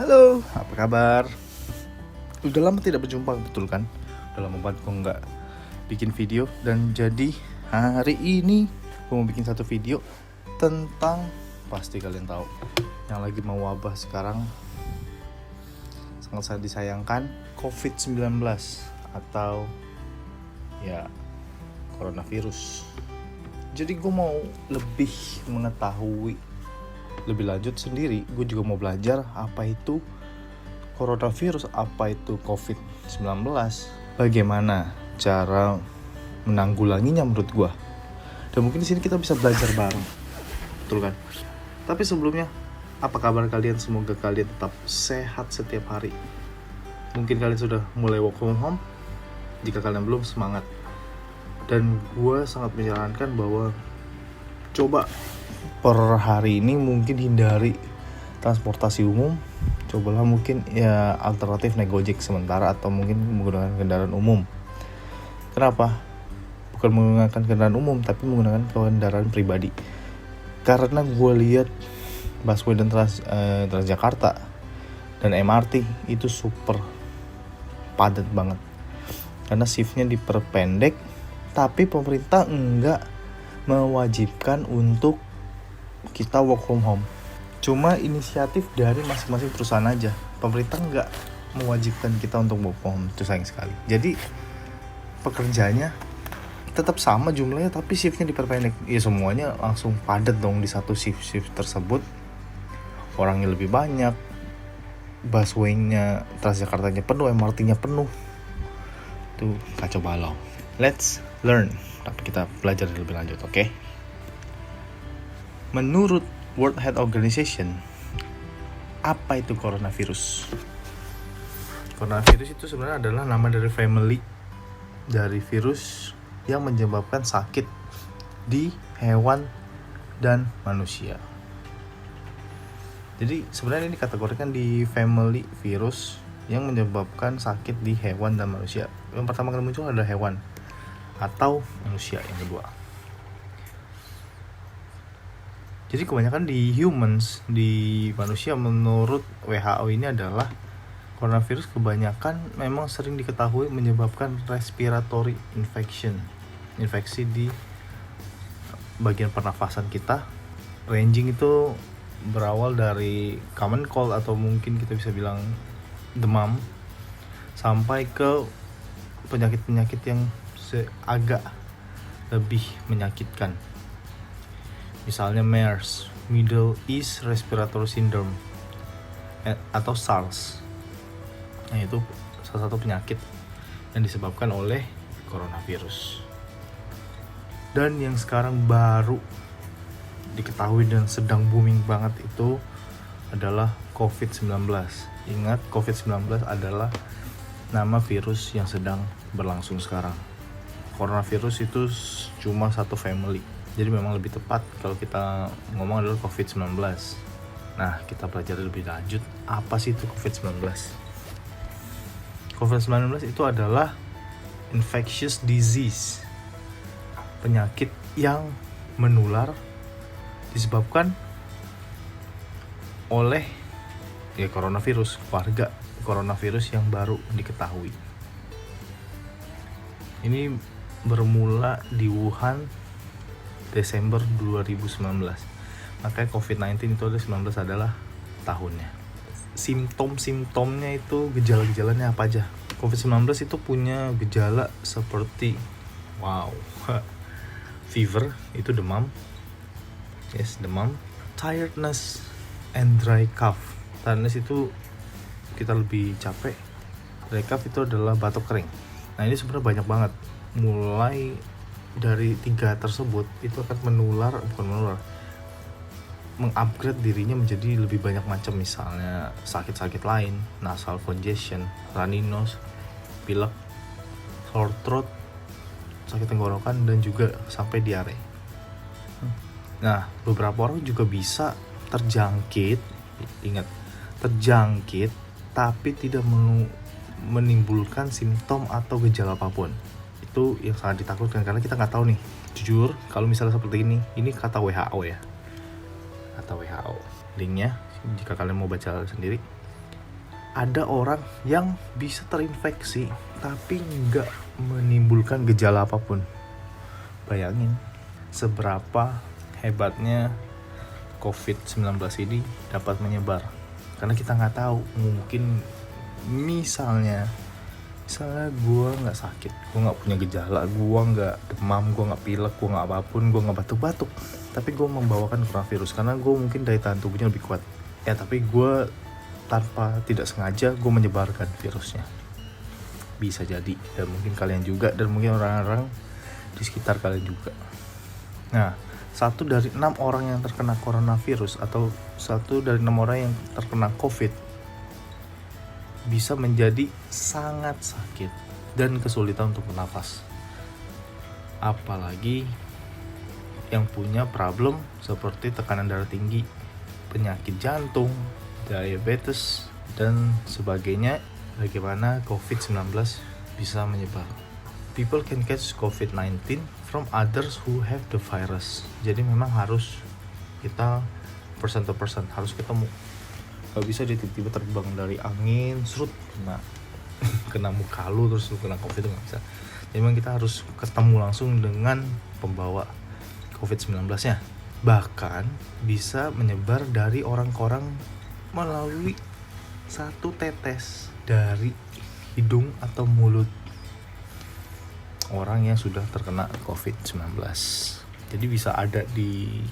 Halo, apa kabar? Udah lama tidak berjumpa, betul kan? Udah lama banget gue nggak bikin video. Dan jadi hari ini gue mau bikin satu video tentang, pasti kalian tahu, yang lagi mau wabah sekarang, sangat disayangkan, COVID-19 atau ya coronavirus. Jadi gue mau lebih mengetahui lebih lanjut sendiri. Gue juga mau belajar apa itu coronavirus, apa itu COVID-19, bagaimana cara menanggulanginya menurut gue. Dan mungkin di sini kita bisa belajar bareng, betul kan? Tapi sebelumnya, apa kabar kalian? Semoga kalian tetap sehat setiap hari. Mungkin kalian sudah mulai work from home. Jika kalian belum, semangat. Dan gue sangat menyarankan bahwa coba per hari ini mungkin hindari transportasi umum. Cobalah mungkin ya alternatif naik Gojek sementara atau mungkin menggunakan kendaraan umum. Kenapa? Bukan menggunakan kendaraan umum tapi menggunakan kendaraan pribadi. Karena gue lihat busway dan Transjakarta dan MRT itu super padat banget. Karena shiftnya diperpendek, tapi pemerintah enggak mewajibkan untuk kita work from home. Cuma inisiatif dari masing-masing perusahaan aja. Pemerintah nggak mewajibkan kita untuk work from home. Itu sayang sekali. Jadi pekerjanya tetap sama jumlahnya, tapi shiftnya diperpendek. Ya semuanya langsung padat dong di satu shift tersebut. Orangnya lebih banyak, busway-nya, Transjakartanya penuh, MRT-nya penuh. Itu kacau balau. Let's learn. Tapi kita belajar lebih lanjut, oke? Menurut World Health Organization, apa itu coronavirus? Coronavirus itu sebenarnya adalah nama dari family dari virus yang menyebabkan sakit di hewan dan manusia. Jadi sebenarnya ini dikategorikan di family virus yang menyebabkan sakit di hewan dan manusia. Yang pertama kali muncul adalah hewan atau manusia yang kedua. Jadi kebanyakan di humans, di manusia, menurut WHO ini adalah coronavirus kebanyakan memang sering diketahui menyebabkan respiratory infection, infeksi di bagian pernafasan kita. Ranging itu berawal dari common cold atau mungkin kita bisa bilang demam, sampai ke penyakit-penyakit yang agak lebih menyakitkan. Misalnya MERS, Middle East Respiratory Syndrome, atau SARS. Nah, itu salah satu penyakit yang disebabkan oleh coronavirus. Dan yang sekarang baru diketahui dan sedang booming banget itu adalah COVID-19. Ingat, COVID-19 adalah nama virus yang sedang berlangsung sekarang. Coronavirus itu cuma satu family. Jadi memang lebih tepat kalau kita ngomong adalah COVID-19. Nah, kita pelajari lebih lanjut, apa sih itu COVID-19? COVID-19 itu adalah infectious disease, penyakit yang menular disebabkan oleh coronavirus, keluarga coronavirus yang baru diketahui. Ini bermula di Wuhan Desember 2019. Makanya COVID-19 itu adalah tahunnya. Simptom-simptomnya itu, gejala-gejalanya apa aja? COVID-19 itu punya gejala seperti fever, itu demam. Yes, demam. Tiredness and dry cough. Tiredness itu kita lebih capek. Dry cough itu adalah batuk kering. Nah, ini sebenarnya banyak banget. Mulai dari 3 tersebut itu akan mengupgrade dirinya menjadi lebih banyak macam. Misalnya sakit-sakit lain, nasal congestion, runny nose, pilek, sore throat, sakit tenggorokan, dan juga sampai diare. Nah, beberapa orang juga bisa terjangkit, ingat, terjangkit tapi tidak menimbulkan simptom atau gejala apapun. Itu yang sangat ditakutkan karena kita nggak tahu nih. Jujur, kalau misalnya seperti ini kata WHO ya, kata WHO. Linknya jika kalian mau baca sendiri. ada orang yang bisa terinfeksi tapi nggak menimbulkan gejala apapun. Bayangin seberapa hebatnya COVID-19 ini dapat menyebar. Karena kita nggak tahu, mungkin misalnya gue nggak sakit, gue nggak punya gejala, gue nggak demam, gue nggak pilek, gue nggak apapun, gue nggak batuk-batuk, tapi gue membawakan coronavirus karena gue mungkin daya tahan tubuhnya lebih kuat. Ya tapi gue tanpa tidak sengaja gue menyebarkan virusnya. Bisa jadi, dan mungkin kalian juga, dan mungkin orang-orang di sekitar kalian juga. Nah, 1 dari 6 orang yang terkena coronavirus atau 1 dari 6 orang yang terkena COVID bisa menjadi sangat sakit dan kesulitan untuk bernafas. Apalagi yang punya problem seperti tekanan darah tinggi, penyakit jantung, diabetes, dan sebagainya. Bagaimana COVID-19 bisa menyebar? People can catch COVID-19 from others who have the virus. Jadi memang harus kita person to person, harus ketemu. Gak bisa dia tiba-tiba terbang dari angin, serut, kena muka lu terus lu kena COVID, itu gak bisa. Jadi memang kita harus ketemu langsung dengan pembawa COVID-19 nya. Bahkan bisa menyebar dari orang ke orang melalui 1 tetes dari hidung atau mulut orang yang sudah terkena COVID-19. Jadi bisa ada di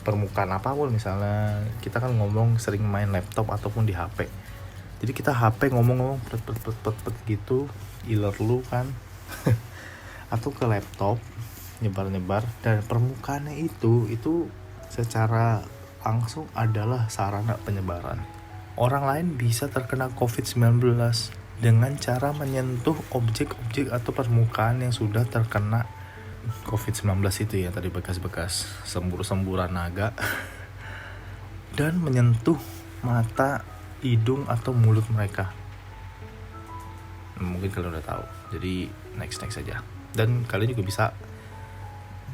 permukaan apapun, misalnya kita kan ngomong sering main laptop ataupun di HP. Jadi kita HP ngomong-ngomong pet gitu, iler lu kan. Atau ke laptop nyebar-nyebar, dan permukaannya itu secara langsung adalah sarana penyebaran. Orang lain bisa terkena COVID-19 dengan cara menyentuh objek-objek atau permukaan yang sudah terkena COVID-19 itu ya, tadi bekas-bekas sembur-semburan naga dan menyentuh mata, hidung atau mulut mereka. Mungkin kalian udah tahu. Jadi next saja. Dan kalian juga bisa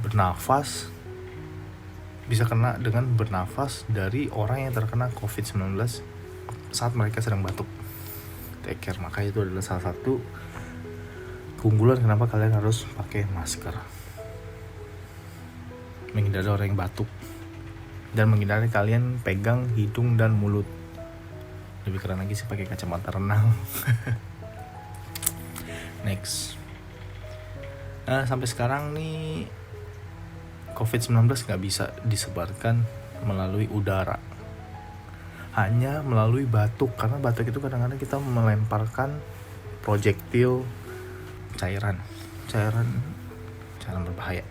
bernafas, bisa kena dengan bernafas dari orang yang terkena COVID-19 saat mereka sedang batuk. Take care. Maka itu adalah salah satu keunggulan kenapa kalian harus pakai masker. Menghindari orang yang batuk dan menghindari kalian pegang hidung dan mulut. Lebih keren lagi sih pakai kacamata renang. Next. Sampai sekarang nih COVID-19 gak bisa disebarkan melalui udara, hanya melalui batuk. Karena batuk itu kadang-kadang kita melemparkan projektil cairan berbahaya.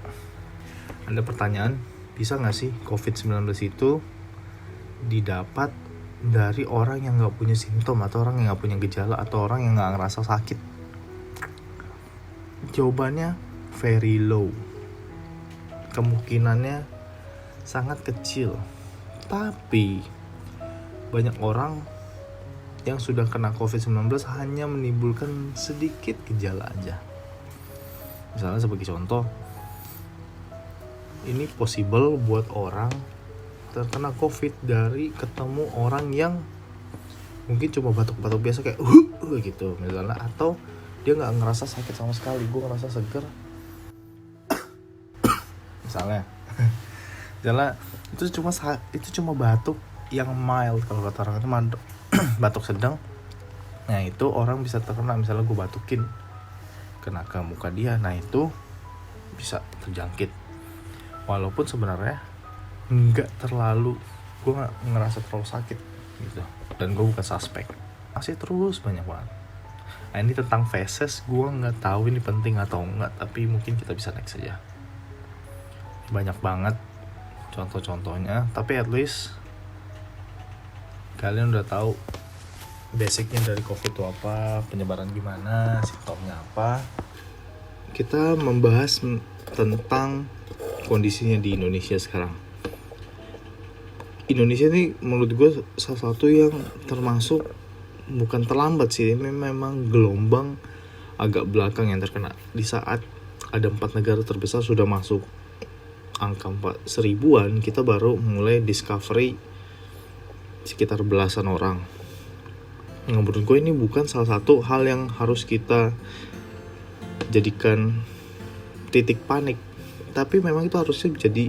Ada pertanyaan, bisa gak sih COVID-19 itu didapat dari orang yang gak punya simptom, atau orang yang gak punya gejala, atau orang yang gak ngerasa sakit? Jawabannya very low. Kemungkinannya sangat kecil. Tapi banyak orang yang sudah kena COVID-19 hanya menimbulkan sedikit gejala aja. Misalnya sebagai contoh, ini possible buat orang terkena COVID dari ketemu orang yang mungkin cuma batuk-batuk biasa kayak gitu misalnya, atau dia nggak ngerasa sakit sama sekali, gue ngerasa seger misalnya itu cuma batuk yang mild, kalau kata orang itu batuk sedang. Nah itu orang bisa terkena, misalnya gue batukin kena ke muka dia, nah itu bisa terjangkit. Walaupun sebenarnya gue nggak ngerasa terlalu sakit gitu, dan gue bukan suspek. Masih terus banyak banget. Nah ini tentang feses, gue nggak tahu ini penting atau enggak, tapi mungkin kita bisa next saja. Banyak banget contoh-contohnya, tapi at least kalian udah tahu basicnya dari COVID itu apa, penyebaran gimana, simptomnya apa. Kita membahas tentang kondisinya di Indonesia sekarang. Indonesia ini menurut gue salah satu yang termasuk, bukan terlambat sih, memang gelombang agak belakang yang terkena. Di saat ada 4 negara terbesar sudah masuk angka 1000-an, kita baru mulai discovery sekitar belasan orang. Nah, menurut gue ini bukan salah satu hal yang harus kita jadikan titik panik, tapi memang itu harusnya jadi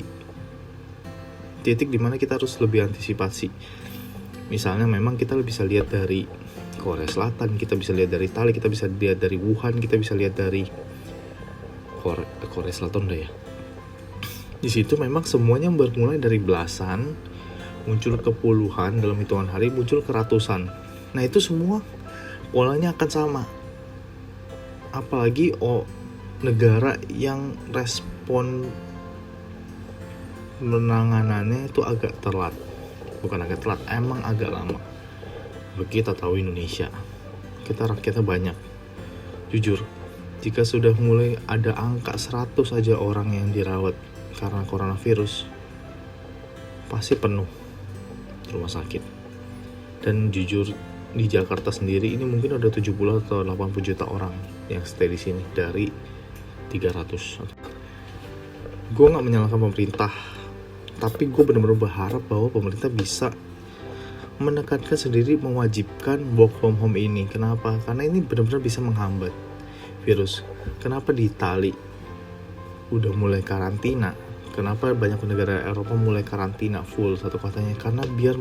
titik dimana kita harus lebih antisipasi. Misalnya memang kita bisa lihat dari Korea Selatan, kita bisa lihat dari Italia, kita bisa lihat dari Wuhan, kita bisa lihat dari Korea Selatan udah ya. Di situ memang semuanya bermulai dari belasan, muncul ke puluhan, dalam hitungan hari muncul ke ratusan. Nah itu semua polanya akan sama. Apalagi negara yang respon penanganannya itu agak telat. Bukan agak telat, emang agak lama. Kita tahu Indonesia, kita rakyatnya banyak. Jujur, jika sudah mulai ada angka 100 aja orang yang dirawat karena coronavirus, pasti penuh rumah sakit. Dan jujur, di Jakarta sendiri ini mungkin ada 70 atau 80 juta orang yang stay di sini dari 300. Gue gak menyalahkan pemerintah, tapi gue benar-benar berharap bahwa pemerintah bisa menekankan sendiri, mewajibkan work from home ini. Kenapa? Karena ini benar-benar bisa menghambat virus. Kenapa di Itali udah mulai karantina? Kenapa banyak negara Eropa mulai karantina full satu katanya? Karena biar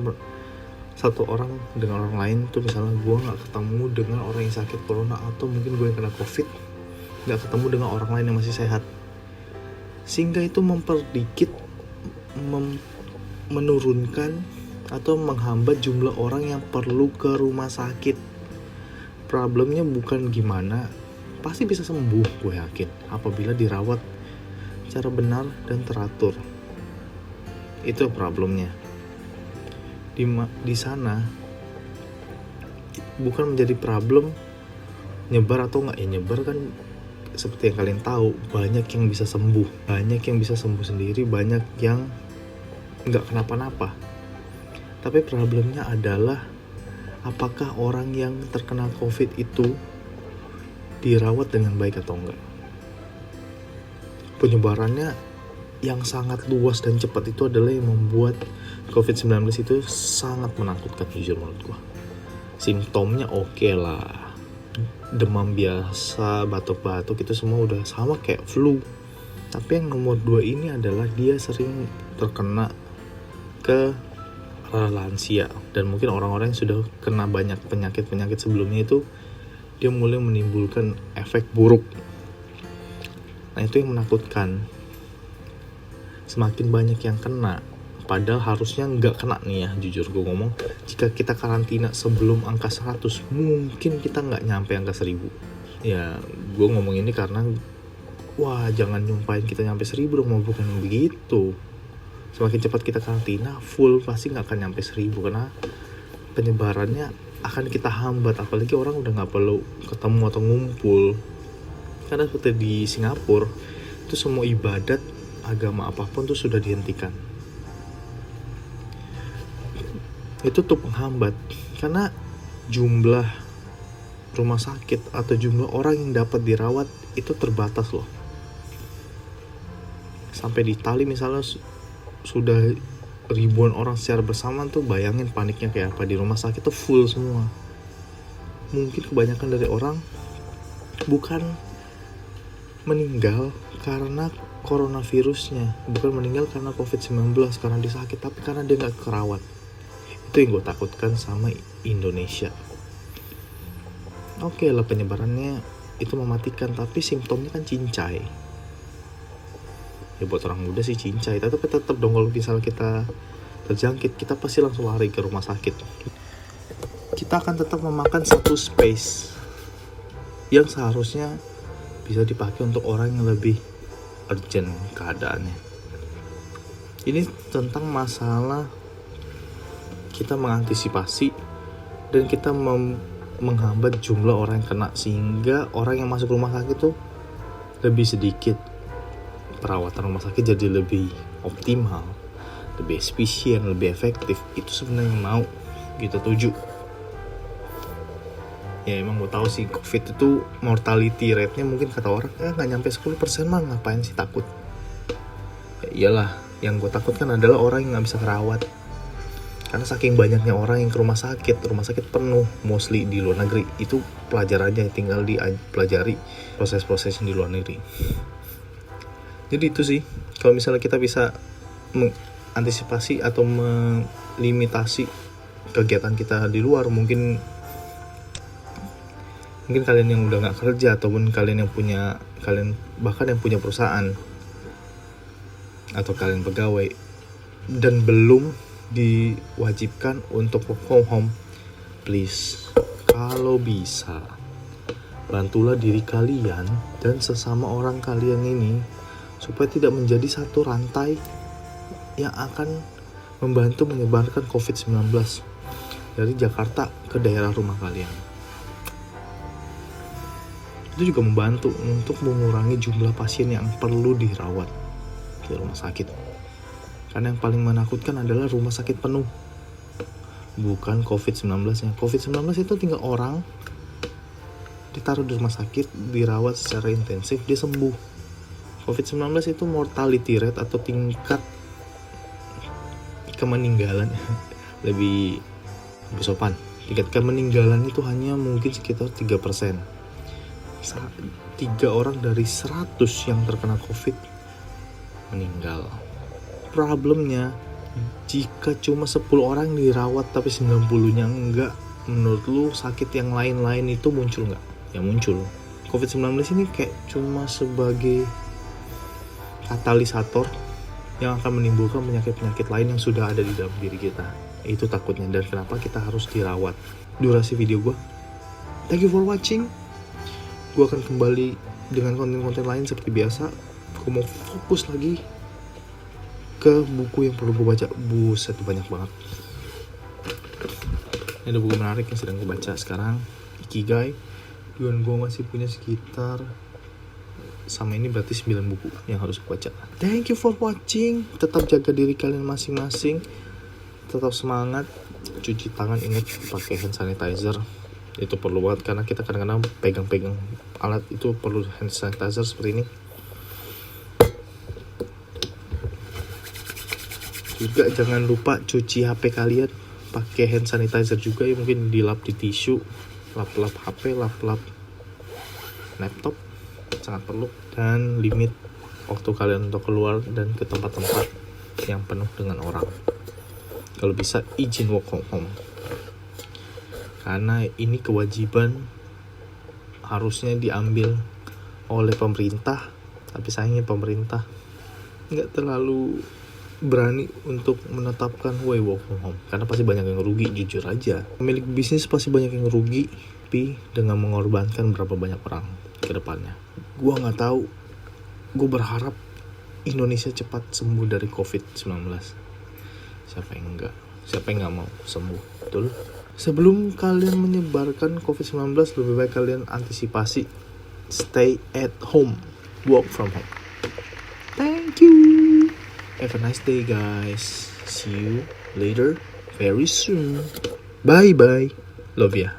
satu orang dengan orang lain tuh, misalnya gue gak ketemu dengan orang yang sakit corona, atau mungkin gue yang kena covid, gak ketemu dengan orang lain yang masih sehat, sehingga itu memperdikit, menurunkan atau menghambat jumlah orang yang perlu ke rumah sakit. Problemnya bukan gimana, pasti bisa sembuh, gue yakin, apabila dirawat secara benar dan teratur. Itu problemnya. Di sana bukan menjadi problem nyebar atau nggak. Ya nyebar kan seperti yang kalian tahu, banyak yang bisa sembuh, banyak yang bisa sembuh sendiri, banyak yang nggak kenapa-napa. Tapi problemnya adalah apakah orang yang terkena COVID itu dirawat dengan baik atau enggak. Penyebarannya yang sangat luas dan cepat itu adalah yang membuat COVID-19 itu sangat menakutkan, jujur menurut gua. Simptomnya oke lah, demam biasa, batuk-batuk, itu semua udah sama kayak flu. Tapi yang nomor 2 ini adalah dia sering terkena ke lansia, dan mungkin orang-orang yang sudah kena banyak penyakit-penyakit sebelumnya itu, dia mulai menimbulkan efek buruk. Nah itu yang menakutkan. Semakin banyak yang kena, padahal harusnya nggak kena nih ya, jujur gue ngomong. Jika kita karantina sebelum angka 100, mungkin kita nggak nyampe angka 1000. Ya gue ngomong ini karena wah jangan nyumpahin kita nyampe 1000 dong, mau bukan begitu. Semakin cepat kita karantina full, pasti nggak akan nyampe 1000, karena penyebarannya akan kita hambat. Apalagi orang udah nggak perlu ketemu atau ngumpul. Karena seperti di Singapura itu semua ibadat agama apapun tuh sudah dihentikan. Itu tuh penghambat, karena jumlah rumah sakit atau jumlah orang yang dapat dirawat itu terbatas loh. Sampai di Itali misalnya sudah ribuan orang secara bersamaan tuh, bayangin paniknya kayak apa. Di rumah sakit tuh full semua. Mungkin kebanyakan dari orang bukan meninggal karena coronavirusnya, bukan meninggal karena COVID-19, karena dia sakit, tapi karena dia gak kerawat. Itu yang gue takutkan sama Indonesia. Oke lah, penyebarannya itu mematikan, tapi simptomnya kan cincai. Ya buat orang muda sih cincai, tapi tetap dong kalau misalnya kita terjangkit, kita pasti langsung lari ke rumah sakit. Kita akan tetap memakan satu space yang seharusnya bisa dipakai untuk orang yang lebih urgent keadaannya. Ini tentang masalah kita mengantisipasi dan kita menghambat jumlah orang yang kena, sehingga orang yang masuk rumah sakit tuh lebih sedikit. Perawatan rumah sakit jadi lebih optimal, lebih efisien, lebih efektif. Itu sebenarnya yang mau kita tuju. Ya emang gue tahu sih COVID itu mortality rate-nya mungkin kata orang gak nyampe 10% mah, ngapain sih takut. Ya iyalah, yang gue takutkan adalah orang yang gak bisa kerawat. Karena saking banyaknya orang yang ke rumah sakit penuh, mostly di luar negeri. Itu pelajarannya, tinggal dipelajari proses-proses di luar negeri. Jadi itu sih, kalau misalnya kita bisa mengantisipasi atau melimitasi kegiatan kita di luar, mungkin kalian yang udah nggak kerja ataupun kalian bahkan yang punya perusahaan atau kalian pegawai dan belum diwajibkan untuk work from home, please, kalau bisa bantulah diri kalian dan sesama orang kalian ini supaya tidak menjadi satu rantai yang akan membantu menyebarkan COVID-19 dari Jakarta ke daerah rumah kalian. Itu juga membantu untuk mengurangi jumlah pasien yang perlu dirawat di rumah sakit. Karena yang paling menakutkan adalah rumah sakit penuh, bukan COVID-19-nya. COVID-19 itu tinggal orang ditaruh di rumah sakit, dirawat secara intensif, dia sembuh. COVID-19 itu mortality rate atau tingkat kemeninggalan lebih sopan. Tingkat kemeninggalan itu hanya mungkin sekitar 3%. 3 orang dari 100 yang terkena COVID meninggal. Problemnya, jika cuma 10 orang dirawat tapi 90-nya enggak, menurut lu sakit yang lain-lain itu muncul enggak? Ya muncul. COVID-19 ini kayak cuma sebagai katalisator yang akan menimbulkan penyakit-penyakit lain yang sudah ada di dalam diri kita. Itu takutnya, dan kenapa kita harus dirawat. Durasi video gue, thank you for watching. Gue akan kembali dengan konten-konten lain seperti biasa. Gue mau fokus lagi ke buku yang perlu gue baca. Buset, banyak banget. Ini ada buku menarik yang sedang gue baca sekarang, Ikigai. Dan gue masih punya sekitar, sama ini berarti 9 buku yang harus gue baca. Thank you for watching. Tetap jaga diri kalian masing-masing. Tetap semangat. Cuci tangan, ingat pakai hand sanitizer. Itu perlu banget karena kita kadang-kadang pegang-pegang alat itu perlu hand sanitizer seperti ini. Juga jangan lupa cuci HP kalian pakai hand sanitizer juga ya, mungkin dilap di tisu, lap-lap HP, lap-lap laptop, sangat perlu. Dan limit waktu kalian untuk keluar dan ke tempat-tempat yang penuh dengan orang. Kalau bisa izin work from home, karena ini kewajiban harusnya diambil oleh pemerintah, tapi sayangnya pemerintah nggak terlalu berani untuk menetapkan work from home, karena pasti banyak yang rugi. Jujur aja, pemilik bisnis pasti banyak yang rugi, tapi dengan mengorbankan berapa banyak orang ke depannya. Gua nggak tahu, gue berharap Indonesia cepat sembuh dari COVID-19. Siapa yang nggak mau sembuh, betul? Sebelum kalian menyebarkan COVID-19, lebih baik kalian antisipasi, stay at home, work from home. Thank you. Have a nice day, guys. See you later very soon. Bye bye. Love ya.